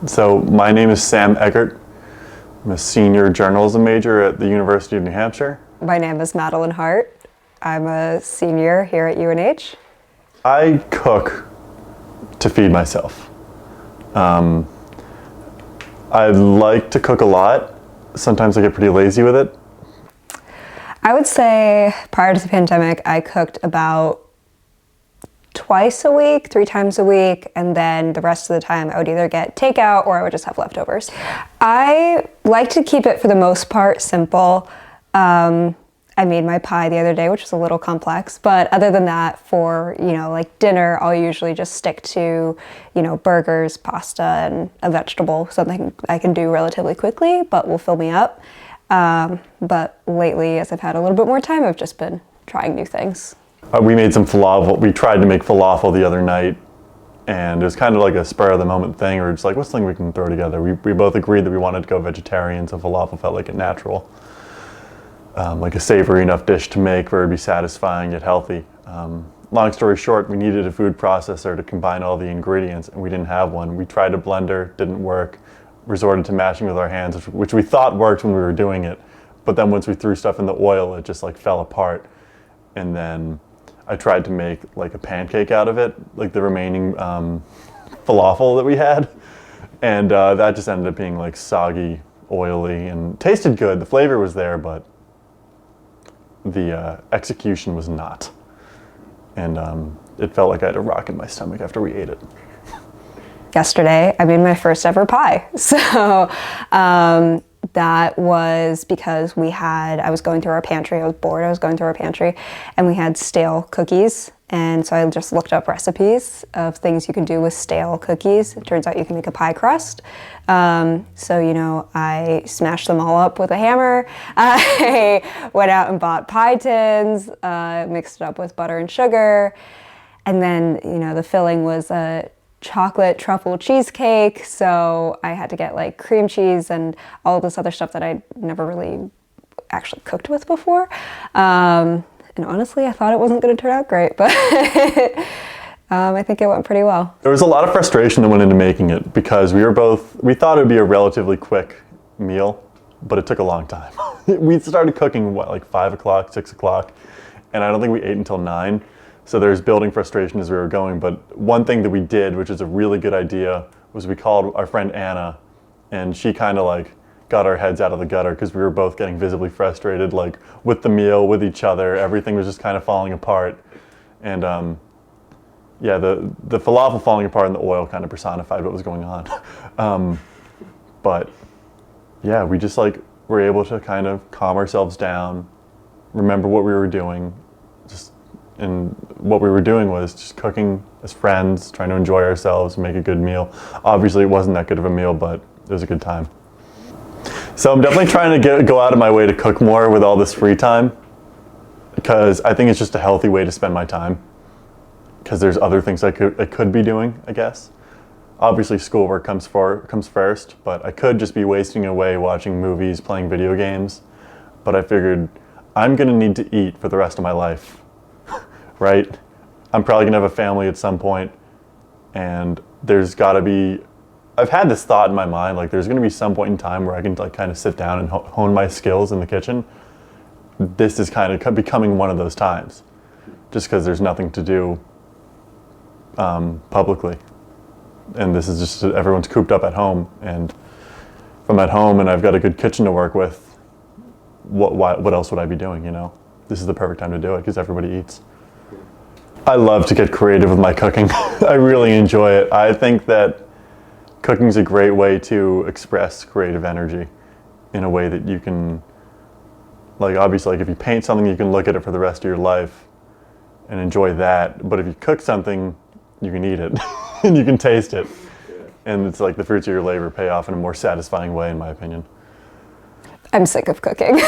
So my name is Sam Eggert. I'm a senior journalism major at the University of New Hampshire. My name is Madailein Hart. I'm a senior here at UNH. I cook to feed myself. I like to cook a lot. Sometimes I get pretty lazy with it. I would say prior to the pandemic, I cooked about twice a week, 3 times a week, and then the rest of the time I would either get takeout or I would just have leftovers. I like to keep it for the most part simple. I made my pie the other day, which was a little complex, but other than that, for, like dinner, I'll usually just stick to, burgers, pasta, and a vegetable, something I can do relatively quickly, but will fill me up. But lately, as I've had a little bit more time, I've just been trying new things. We made some falafel. We tried to make falafel the other night, and it was kind of like a spur of the moment thing. We were just like, what's something we can throw together? We both agreed that we wanted to go vegetarian, so falafel felt like a natural, like a savory enough dish to make where it'd be satisfying yet healthy. Long story short, we needed a food processor to combine all the ingredients, and we didn't have one. We tried a blender, didn't work, resorted to mashing with our hands, which we thought worked when we were doing it, but then once we threw stuff in the oil, it just like fell apart. And then I tried to make like a pancake out of it, like the remaining falafel that we had, and that just ended up being like soggy, oily, and tasted good. The flavor was there, but the execution was not. And it felt like I had a rock in my stomach after we ate it. Yesterday, I made my first ever pie. So that was because I was going through our pantry. I was bored. I was going through our pantry, and we had stale cookies. And so I just looked up recipes of things you can do with stale cookies. It turns out you can make a pie crust. So, I smashed them all up with a hammer. I went out and bought pie tins, mixed it up with butter and sugar. And then, the filling was a chocolate truffle cheesecake, so I had to get like cream cheese and all this other stuff that I never really actually cooked with before. And honestly, I thought it wasn't going to turn out great, but I think it went pretty well. There was a lot of frustration that went into making it because we thought it would be a relatively quick meal, but it took a long time. We started cooking, like 5 o'clock, 6 o'clock, and I don't think we ate until 9. So there's building frustration as we were going, but one thing that we did, which is a really good idea, was we called our friend Anna, and she kind of like got our heads out of the gutter because we were both getting visibly frustrated, like with the meal, with each other. Everything was just kind of falling apart. And yeah, the falafel falling apart in the oil kind of personified what was going on. But yeah, we just like were able to kind of calm ourselves down, remember what we were doing, and what we were doing was just cooking as friends, trying to enjoy ourselves, make a good meal. Obviously, it wasn't that good of a meal, but it was a good time. So I'm definitely trying to go out of my way to cook more with all this free time, because I think it's just a healthy way to spend my time, because there's other things I could be doing, I guess. Obviously, schoolwork comes first, but I could just be wasting away watching movies, playing video games. But I figured I'm gonna need to eat for the rest of my life. Right? I'm probably gonna have a family at some point, and there's gotta be, I've had this thought in my mind, like there's gonna be some point in time where I can like kind of sit down and hone my skills in the kitchen. This is kind of becoming one of those times, just because there's nothing to do publicly. And this is just, everyone's cooped up at home, and if I'm at home and I've got a good kitchen to work with, what else would I be doing, This is the perfect time to do it because everybody eats. I love to get creative with my cooking. I really enjoy it. I think that cooking is a great way to express creative energy in a way that you can, like obviously, like if you paint something, you can look at it for the rest of your life and enjoy that. But if you cook something, you can eat it and you can taste it. And it's like the fruits of your labor pay off in a more satisfying way, in my opinion. I'm sick of cooking.